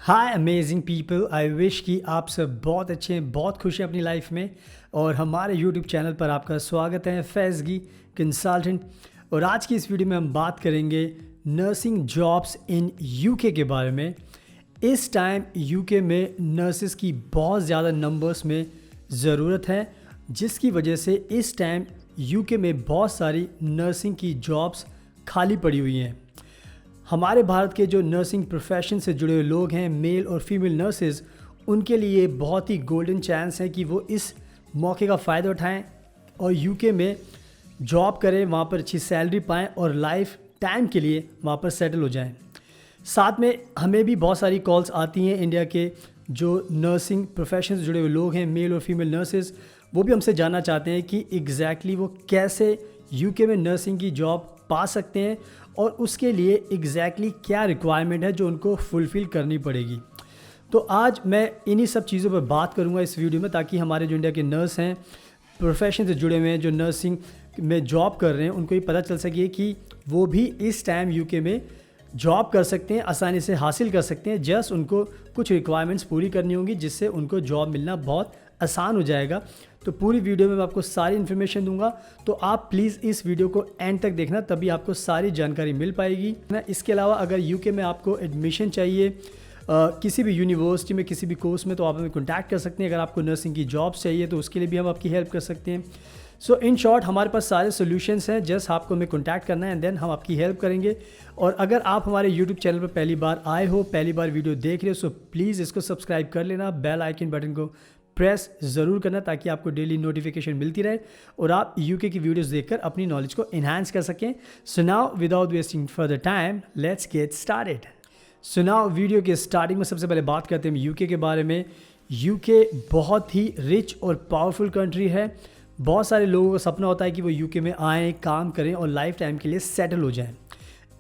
Hi amazing people, I wish कि आप सब बहुत अच्छे हैं, बहुत खुश हैं अपनी लाइफ में। और हमारे यूट्यूब चैनल पर आपका स्वागत है, फैज़गी कंसल्टेंट। और आज की इस वीडियो में हम बात करेंगे नर्सिंग जॉब्स इन यूके के बारे में। इस टाइम यूके में नर्सेस की बहुत ज़्यादा नंबर्स में ज़रूरत है, जिसकी वजह से इस टाइम यूके में बहुत सारी नर्सिंग की जॉब्स खाली पड़ी हुई हैं। हमारे भारत के जो नर्सिंग प्रोफेशन से जुड़े हुए लोग हैं, मेल और फीमेल नर्सेज, उनके लिए बहुत ही गोल्डन चांस है कि वो इस मौके का फ़ायदा उठाएं और यूके में जॉब करें, वहाँ पर अच्छी सैलरी पाएं और लाइफ टाइम के लिए वहाँ पर सेटल हो जाएं। साथ में हमें भी बहुत सारी कॉल्स आती हैं इंडिया के जो नर्सिंग प्रोफेशन से जुड़े हुए लोग हैं, मेल और फीमेल नर्सेज, वो भी हमसे जानना चाहते हैं कि एग्जैक्टली वो कैसे यूके में नर्सिंग की जॉब पा सकते हैं और उसके लिए एग्जैक्टली क्या रिक्वायरमेंट है जो उनको फुलफ़िल करनी पड़ेगी। तो आज मैं इन्हीं सब चीज़ों पर बात करूंगा इस वीडियो में, ताकि हमारे जो इंडिया के नर्स हैं, प्रोफेशन से जुड़े हुए हैं, जो नर्सिंग में जॉब कर रहे हैं, उनको ये पता चल सके कि वो भी इस टाइम यूके में जॉब कर सकते हैं, आसानी से हासिल कर सकते हैं। जस्ट उनको कुछ रिक्वायरमेंट्स पूरी करनी होंगी, जिससे उनको जॉब मिलना बहुत आसान हो जाएगा। तो पूरी वीडियो में मैं आपको सारी इन्फॉर्मेशन दूंगा, तो आप प्लीज़ इस वीडियो को एंड तक देखना, तभी आपको सारी जानकारी मिल पाएगी ना। इसके अलावा अगर यूके में आपको एडमिशन चाहिए किसी भी यूनिवर्सिटी में, किसी भी कोर्स में, तो आप हमें कॉन्टैक्ट कर सकते हैं। अगर आपको नर्सिंग की जॉब चाहिए तो उसके लिए भी हम आपकी हेल्प कर सकते हैं। सो इन शॉर्ट हमारे पास सारे सोल्यूशंस हैं, जस्ट आपको हमें कॉन्टैक्ट करना है एंड देन हम आपकी हेल्प करेंगे। और अगर आप हमारे यूट्यूब चैनल पर पहली बार आए हो, पहली बार वीडियो देख रहे हो, सो प्लीज़ इसको सब्सक्राइब कर लेना, बेल आइकन बटन को प्रेस ज़रूर करना, ताकि आपको डेली नोटिफिकेशन मिलती रहे और आप यूके की वीडियोस देखकर अपनी नॉलेज को इन्हांस कर सकें। So now without wasting further time, let's get started. So now video के स्टार्टिंग में सबसे पहले बात करते हैं यूके के बारे में। यूके बहुत ही रिच और पावरफुल कंट्री है। बहुत सारे लोगों का सपना होता है कि वो यूके में आएँ, काम करें और लाइफ टाइम के लिए सेटल हो जाएं।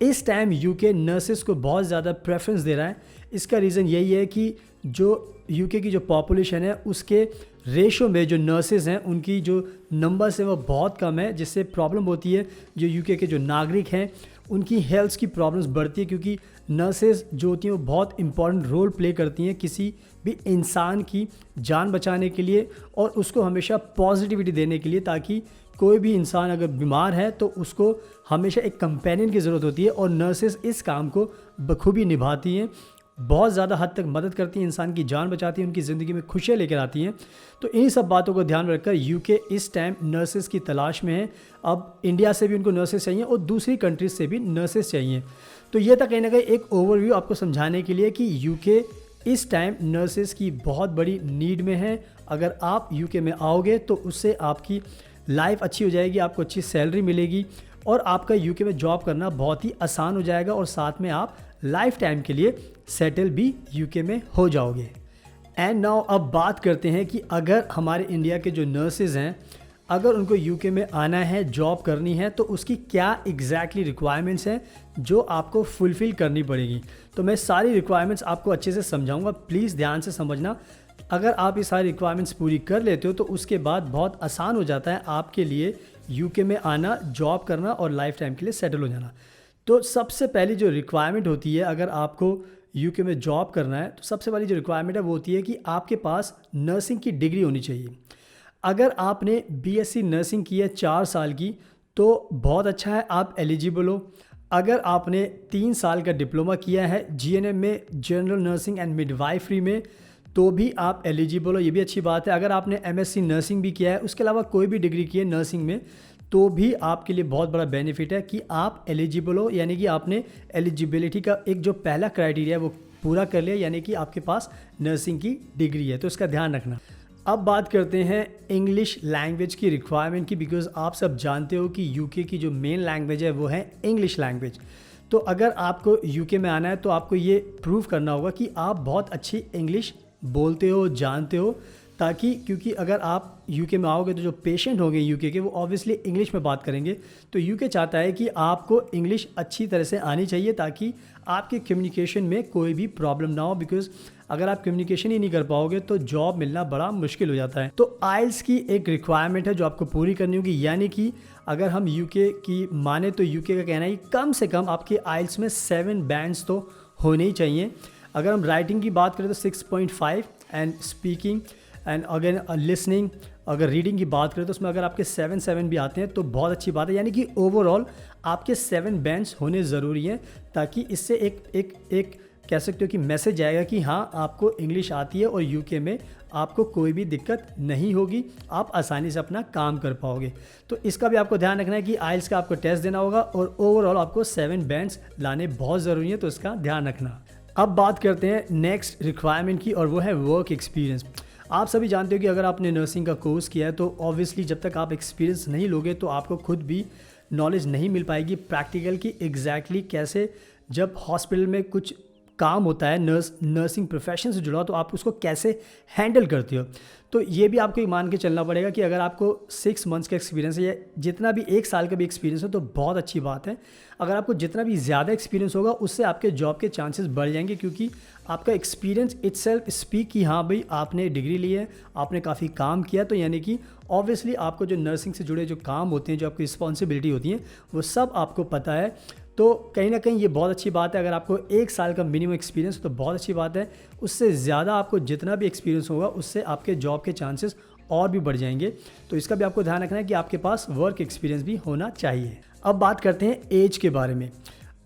इस टाइम यूके नर्सेस को बहुत ज़्यादा प्रेफरेंस दे रहा है। इसका रीज़न यही है कि जो यूके की जो पॉपुलेशन है, उसके रेशो में जो नर्सेज हैं, उनकी जो नंबर्स हैं वो बहुत कम है, जिससे प्रॉब्लम होती है। जो यूके के जो नागरिक हैं, उनकी हेल्थ की प्रॉब्लम्स बढ़ती है, क्योंकि नर्सेज जो होती हैं वो बहुत इंपॉर्टेंट रोल प्ले करती हैं किसी भी इंसान की जान बचाने के लिए और उसको हमेशा पॉजिटिविटी देने के लिए, ताकि कोई भी इंसान अगर बीमार है तो उसको हमेशा एक कंपेनियन की ज़रूरत होती है और नर्सेज इस काम को बखूबी निभाती हैं, बहुत ज़्यादा हद तक मदद करती हैं, इंसान की जान बचाती हैं, उनकी ज़िंदगी में खुशियाँ लेकर आती हैं। तो इन्हीं सब बातों को ध्यान में रखकर यूके इस टाइम नर्सेज की तलाश में है। अब इंडिया से भी उनको नर्सेज चाहिए और दूसरी कंट्रीज से भी नर्सेज चाहिए। तो ये था कहीं ना कहीं एक ओवरव्यू आपको समझाने के लिए कि यूके इस टाइम नर्सेज की बहुत बड़ी नीड में है। अगर आप यूके में आओगे तो उससे आपकी लाइफ अच्छी हो जाएगी, आपको अच्छी सैलरी मिलेगी और आपका यूके में जॉब करना बहुत ही आसान हो जाएगा और साथ में आप लाइफ टाइम के लिए सेटल भी यूके में हो जाओगे। एंड नाउ अब बात करते हैं कि अगर हमारे इंडिया के जो नर्सेज हैं, अगर उनको यूके में आना है, जॉब करनी है, तो उसकी क्या एग्जैक्टली रिक्वायरमेंट्स हैं जो आपको फुलफ़िल करनी पड़ेगी। तो मैं सारी रिक्वायरमेंट्स आपको अच्छे से समझाऊंगा, प्लीज़ ध्यान से समझना। अगर आप ये सारी रिक्वायरमेंट्स पूरी कर लेते हो तो उसके बाद बहुत आसान हो जाता है आपके लिए यूके में आना, जॉब करना और लाइफ टाइम के लिए सेटल हो जाना। तो सबसे पहली जो रिक्वायरमेंट होती है, अगर आपको यूके में जॉब करना है, तो सबसे पहली जो रिक्वायरमेंट है वो होती है कि आपके पास नर्सिंग की डिग्री होनी चाहिए। अगर आपने बीएससी नर्सिंग की है 4 साल की, तो बहुत अच्छा है, आप एलिजिबल हो। अगर आपने 3 साल का डिप्लोमा किया है जीएनएम में, जनरल नर्सिंग एंड मिडवाइफरी में, तो भी आप एलिजिबल हो, ये भी अच्छी बात है। अगर आपने एमएससी नर्सिंग भी किया है, उसके अलावा कोई भी डिग्री की है नर्सिंग में, तो भी आपके लिए बहुत बड़ा बेनिफिट है कि आप एलिजिबल हो, यानी कि आपने एलिजिबिलिटी का एक जो पहला क्राइटेरिया है वो पूरा कर लिया, यानी कि आपके पास नर्सिंग की डिग्री है। तो इसका ध्यान रखना। अब बात करते हैं इंग्लिश लैंग्वेज की रिक्वायरमेंट की, बिकॉज आप सब जानते हो कि यूके की जो मेन लैंग्वेज है वो है इंग्लिश लैंग्वेज। तो अगर आपको यूके में आना है तो आपको ये प्रूव करना होगा कि आप बहुत अच्छी इंग्लिश बोलते हो, जानते हो, ताकि क्योंकि अगर आप यूके में आओगे तो जो पेशेंट होंगे यूके के, वो ऑब्वियसली इंग्लिश में बात करेंगे। तो यूके चाहता है कि आपको इंग्लिश अच्छी तरह से आनी चाहिए, ताकि आपके कम्युनिकेशन में कोई भी प्रॉब्लम ना हो, बिकॉज अगर आप कम्युनिकेशन ही नहीं कर पाओगे तो जॉब मिलना बड़ा मुश्किल हो जाता है। तो आइल्स की एक रिक्वायरमेंट है जो आपको पूरी करनी होगी, यानी कि अगर हम यूके की माने तो यूके का कहना है कि कम से कम आपके आइल्स में 7 बैंड्स तो होने ही चाहिए। अगर हम राइटिंग की बात करें तो 6.5 and speaking and again listening, अगर रीडिंग की बात करें तो उसमें अगर आपके 7 भी आते हैं तो बहुत अच्छी बात है। यानी कि ओवरऑल आपके 7 बैंड्स होने ज़रूरी हैं, ताकि इससे एक कह सकते हो कि मैसेज आएगा कि हाँ आपको इंग्लिश आती है और यूके में आपको कोई भी दिक्कत नहीं होगी, आप आसानी से अपना काम कर पाओगे। तो इसका भी आपको ध्यान रखना है कि आइल्स का आपको टेस्ट देना होगा और ओवरऑल आपको 7 बैंड्स लाने बहुत ज़रूरी है, तो इसका ध्यान रखना। अब बात करते हैं नेक्स्ट रिक्वायरमेंट की, और वो है वर्क एक्सपीरियंस। आप सभी जानते हो कि अगर आपने नर्सिंग का कोर्स किया है तो ऑब्वियसली जब तक आप एक्सपीरियंस नहीं लोगे तो आपको खुद भी नॉलेज नहीं मिल पाएगी प्रैक्टिकल की एग्जैक्टली कैसे, जब हॉस्पिटल में कुछ काम होता है नर्सिंग प्रोफेशन से जुड़ा, तो आप उसको कैसे हैंडल करते हो। तो ये भी आपको मान के चलना पड़ेगा कि अगर आपको 6 मंथ्स का एक्सपीरियंस है या जितना भी 1 साल का भी एक्सपीरियंस है तो बहुत अच्छी बात है। अगर आपको जितना भी ज़्यादा एक्सपीरियंस होगा उससे आपके जॉब के चांसेस बढ़ जाएंगे, क्योंकि आपका एक्सपीरियंस इटसेल्फ स्पीक कि हाँ भाई आपने डिग्री ली है, आपने काफ़ी काम किया, तो यानी कि ऑब्वियसली आपको जो नर्सिंग से जुड़े जो काम होते हैं, जो आपकी रिस्पॉन्सिबिलिटी होती हैं, वो सब आपको पता है। तो कहीं ना कहीं ये बहुत अच्छी बात है। अगर आपको 1 साल का मिनिमम एक्सपीरियंस तो बहुत अच्छी बात है, उससे ज़्यादा आपको जितना भी एक्सपीरियंस होगा उससे आपके जॉब के चांसेस और भी बढ़ जाएंगे। तो इसका भी आपको ध्यान रखना है कि आपके पास वर्क एक्सपीरियंस भी होना चाहिए। अब बात करते हैं एज के बारे में।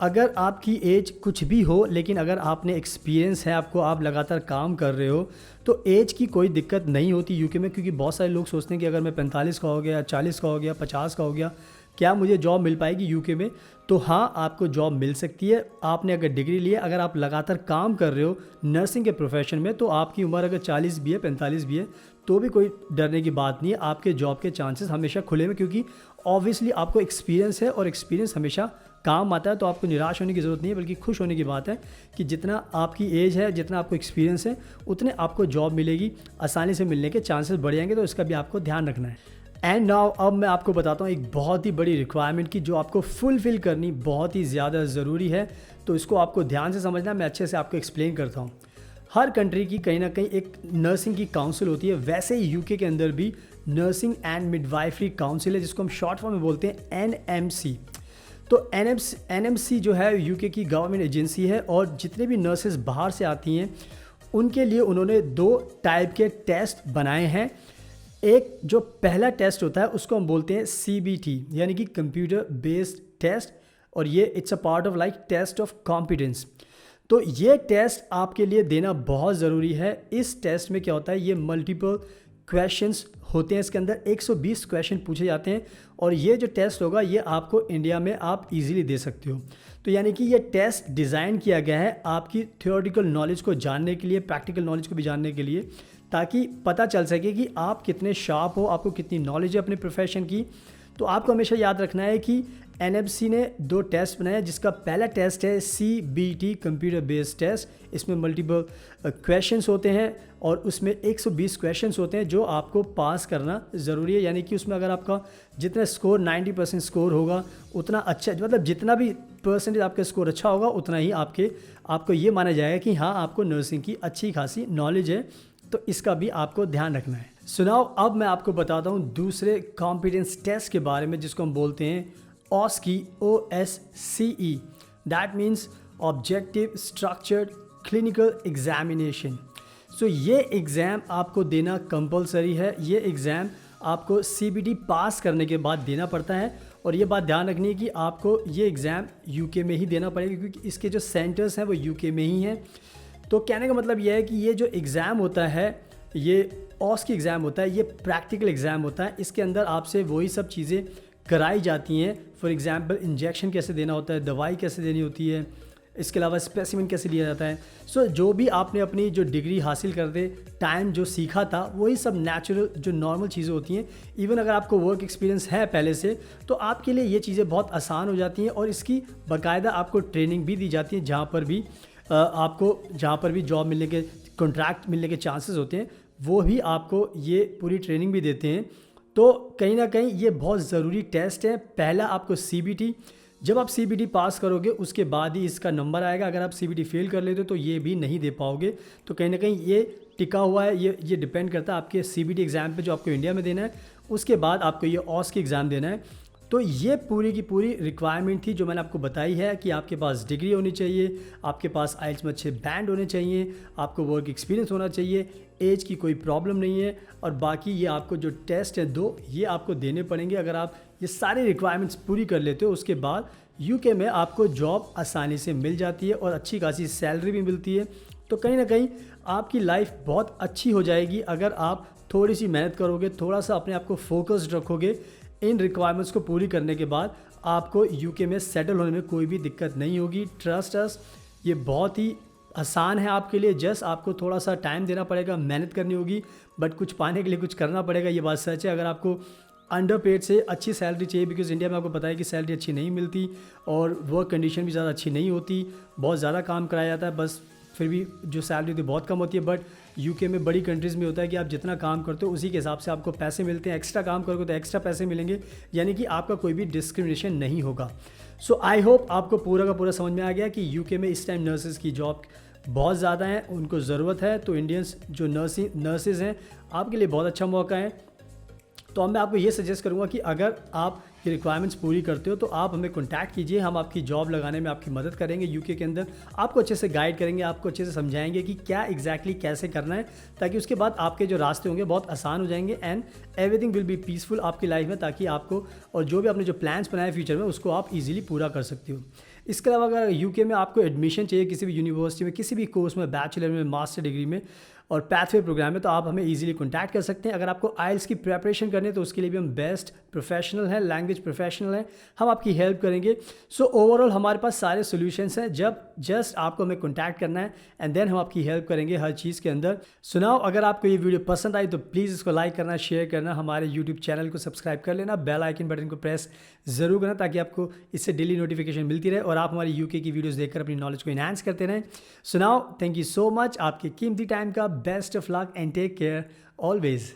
अगर आपकी एज कुछ भी हो, लेकिन अगर आपने एक्सपीरियंस है, आपको आप लगातार काम कर रहे हो, तो एज की कोई दिक्कत नहीं होती यूके में। क्योंकि बहुत सारे लोग सोचते हैं कि अगर मैं 45 का हो गया, 40 का हो गया, 50 का हो गया, क्या मुझे जॉब मिल पाएगी यूके में? तो हाँ, आपको जॉब मिल सकती है। आपने अगर डिग्री ली है, अगर आप लगातार काम कर रहे हो नर्सिंग के प्रोफेशन में, तो आपकी उम्र अगर 40 भी है, 45 भी है, तो भी कोई डरने की बात नहीं है। आपके जॉब के चांसेस हमेशा खुले हैं, क्योंकि ऑब्वियसली आपको एक्सपीरियंस है और एक्सपीरियंस हमेशा काम आता है। तो आपको निराश होने की ज़रूरत नहीं है, बल्कि खुश होने की बात है कि जितना आपकी एज है, जितना आपको एक्सपीरियंस है, उतने आपको जॉब मिलेगी, आसानी से मिलने के चांसेस बढ़ जाएंगे। तो इसका भी आपको ध्यान रखना है। एंड नाउ अब मैं आपको बताता हूँ एक बहुत ही बड़ी रिक्वायरमेंट की, जो आपको फुलफ़िल करनी बहुत ही ज़्यादा ज़रूरी है। तो इसको आपको ध्यान से समझना, मैं अच्छे से आपको एक्सप्लेन करता हूँ। हर कंट्री की कहीं ना कहीं एक नर्सिंग की काउंसिल होती है, वैसे ही यूके के अंदर भी नर्सिंग एंड मिडवाइफरी काउंसिल है, जिसको हम शॉर्ट फॉर्म में बोलते हैं एनएमसी। तो एनएमसी जो है यूके की गवर्नमेंट एजेंसी है, और जितने भी नर्सेज बाहर से आती हैं उनके लिए उन्होंने 2 टाइप के टेस्ट बनाए हैं। एक जो पहला टेस्ट होता है उसको हम बोलते हैं CBT, यानी कि कंप्यूटर बेस्ड टेस्ट, और ये it's a part of like test of competence. तो ये टेस्ट आपके लिए देना बहुत ज़रूरी है। इस टेस्ट में क्या होता है, ये मल्टीपल क्वेश्चंस होते हैं, इसके अंदर 120 क्वेश्चन पूछे जाते हैं, और ये जो टेस्ट होगा ये आपको इंडिया में आप इजीली दे सकते हो। तो यानी कि ये टेस्ट डिज़ाइन किया गया है आपकी थ्योरेटिकल नॉलेज को जानने के लिए, प्रैक्टिकल नॉलेज को भी जानने के लिए, ताकि पता चल सके कि आप कितने शार्प हो, आपको कितनी नॉलेज है अपने प्रोफेशन की। तो आपको हमेशा याद रखना है कि एनएमसी ने 2 टेस्ट बनाए, जिसका पहला टेस्ट है CBT कंप्यूटर बेस्ड टेस्ट। इसमें मल्टीपल क्वेश्चंस होते हैं और उसमें 120 क्वेश्चंस होते हैं जो आपको पास करना ज़रूरी है। यानी कि उसमें अगर आपका जितना स्कोर 90% स्कोर होगा उतना अच्छा, मतलब जितना भी परसेंटेज आपका स्कोर अच्छा होगा उतना ही आपको ये माना जाएगा कि हाँ आपको नर्सिंग की अच्छी खासी नॉलेज है। तो इसका भी आपको ध्यान रखना है। सुनाओ, अब मैं आपको बताता हूँ दूसरे कॉम्पिटेंस टेस्ट के बारे में, जिसको हम बोलते हैं OSCE, OSCE। That means objective structured clinical examination. So ये एग्ज़ाम आपको देना कंपलसरी है। ये एग्ज़ाम आपको CBT पास करने के बाद देना पड़ता है, और ये बात ध्यान रखनी है कि आपको ये एग्ज़ाम यूके में ही देना पड़ेगा, क्योंकि इसके जो सेंटर्स हैं वो यूके में ही हैं। तो कहने का मतलब ये है कि ये जो एग्ज़ाम होता है, ये OSCE एग्ज़ाम होता है, ये प्रैक्टिकल एग्ज़ाम होता है। इसके अंदर आपसे वही सब चीज़ें कराई जाती हैं। फॉर एग्ज़ाम्पल इंजेक्शन कैसे देना होता है, दवाई कैसे देनी होती है, इसके अलावा स्पेसिमेन कैसे लिया जाता है। सो जो भी आपने अपनी जो डिग्री हासिल करते टाइम जो सीखा था, वही सब नेचुरल जो नॉर्मल चीज़ें होती हैं। इवन अगर आपको वर्क एक्सपीरियंस है पहले से, तो आपके लिए ये चीज़ें बहुत आसान हो जाती हैं, और इसकी बाकायदा आपको ट्रेनिंग भी दी जाती है। जहाँ पर भी जॉब मिलने के, कॉन्ट्रैक्ट मिलने के चांसेस होते हैं, वो भी आपको ये पूरी ट्रेनिंग भी देते हैं। तो कहीं ना कहीं ये बहुत ज़रूरी टेस्ट है। पहला आपको CBT, जब आप CBT पास करोगे उसके बाद ही इसका नंबर आएगा। अगर आप CBT फेल कर लेते हो तो ये भी नहीं दे पाओगे। तो कहीं ना कहीं ये टिका हुआ है, ये डिपेंड करता है आपके CBT एग्ज़ाम पे जो आपको इंडिया में देना है। उसके बाद आपको ये OSCE एग्ज़ाम देना है। तो ये पूरी की पूरी रिक्वायरमेंट थी जो मैंने आपको बताई है कि आपके पास डिग्री होनी चाहिए, आपके पास आइल्स में अच्छे बैंड होने चाहिए, आपको वर्क एक्सपीरियंस होना चाहिए, एज की कोई प्रॉब्लम नहीं है, और बाकी ये आपको जो टेस्ट है 2 ये आपको देने पड़ेंगे। अगर आप ये सारी रिक्वायरमेंट्स पूरी कर लेते हो उसके बाद यूके में आपको जॉब आसानी से मिल जाती है और अच्छी खासी सैलरी भी मिलती है। तो कहीं ना कहीं आपकी लाइफ बहुत अच्छी हो जाएगी अगर आप थोड़ी सी मेहनत करोगे, थोड़ा सा अपने आप को फोकस्ड रखोगे। इन रिक्वायरमेंट्स को पूरी करने के बाद आपको यूके में सेटल होने में कोई भी दिक्कत नहीं होगी। ट्रस्ट अस, ये बहुत ही आसान है आपके लिए। जस्ट आपको थोड़ा सा टाइम देना पड़ेगा, मेहनत करनी होगी, बट कुछ पाने के लिए कुछ करना पड़ेगा, ये बात सच है। अगर आपको अंडर पेड से अच्छी सैलरी चाहिए, बिकॉज इंडिया में आपको पता है कि सैलरी अच्छी नहीं मिलती और वर्क कंडीशन भी ज़्यादा अच्छी नहीं होती, बहुत ज़्यादा काम कराया जाता है, बस फिर भी जो सैलरी होती है बहुत कम होती है। बट यूके में बड़ी कंट्रीज़ में होता है कि आप जितना काम करते हो उसी के हिसाब से आपको पैसे मिलते हैं। एक्स्ट्रा काम करोगे तो एक्स्ट्रा पैसे मिलेंगे, यानी कि आपका कोई भी डिस्क्रिमिनेशन नहीं होगा। सो आई होप आपको पूरा का पूरा समझ में आ गया कि यूके में इस टाइम नर्सेज़ की जॉब बहुत ज़्यादा है, उनको ज़रूरत है। तो इंडियंस जो नर्सेज़ हैं आपके लिए बहुत अच्छा मौका है। तो अब मैं आपको ये सजेस्ट करूँगा कि अगर आप ये रिक्वायरमेंट्स पूरी करते हो तो आप हमें कॉन्टैक्ट कीजिए, हम आपकी जॉब लगाने में आपकी मदद करेंगे। यूके के अंदर आपको अच्छे से गाइड करेंगे, आपको अच्छे से समझाएंगे कि क्या एग्जैक्टली कैसे करना है, ताकि उसके बाद आपके जो रास्ते होंगे बहुत आसान हो जाएंगे and everything will be peaceful आपकी लाइफ में, ताकि आपको और जो भी आपने जो प्लान्स बनाए फ्यूचर में उसको आप ईजिली पूरा कर सकते हो। इसके अलावा अगर यूके में आपको एडमिशन चाहिए किसी भी यूनिवर्सिटी में, किसी भी कोर्स में, बैचलर में, मास्टर डिग्री में और पैथवे प्रोग्राम में, तो आप हमें इजीली कॉन्टैक्ट कर सकते हैं। अगर आपको आइल्स की प्रिपरेशन करनी है तो उसके लिए भी हम बेस्ट प्रोफेशनल हैं, लैंग्वेज प्रोफेशनल हैं, हम आपकी हेल्प करेंगे। सो ओवरऑल हमारे पास सारे सोल्यूशंस हैं, जब जस्ट आपको हमें कॉन्टैक्ट करना है एंड देन हम आपकी हेल्प करेंगे हर चीज़ के अंदर। सुनाओ, अगर आपको ये वीडियो पसंद आई तो प्लीज़ इसको लाइक करना, शेयर करना, हमारे यूट्यूब चैनल को सब्सक्राइब कर लेना, बेल आइकन बटन को प्रेस ज़रूर करना ताकि आपको इससे डेली नोटिफिकेशन मिलती रहे और आप हमारी यूके की वीडियोज़ देखकर अपनी नॉलेज को इन्हांस करते रहें। सुनाओ, थैंक यू सो मच, आपके कीमती टाइम का best of luck and take care always.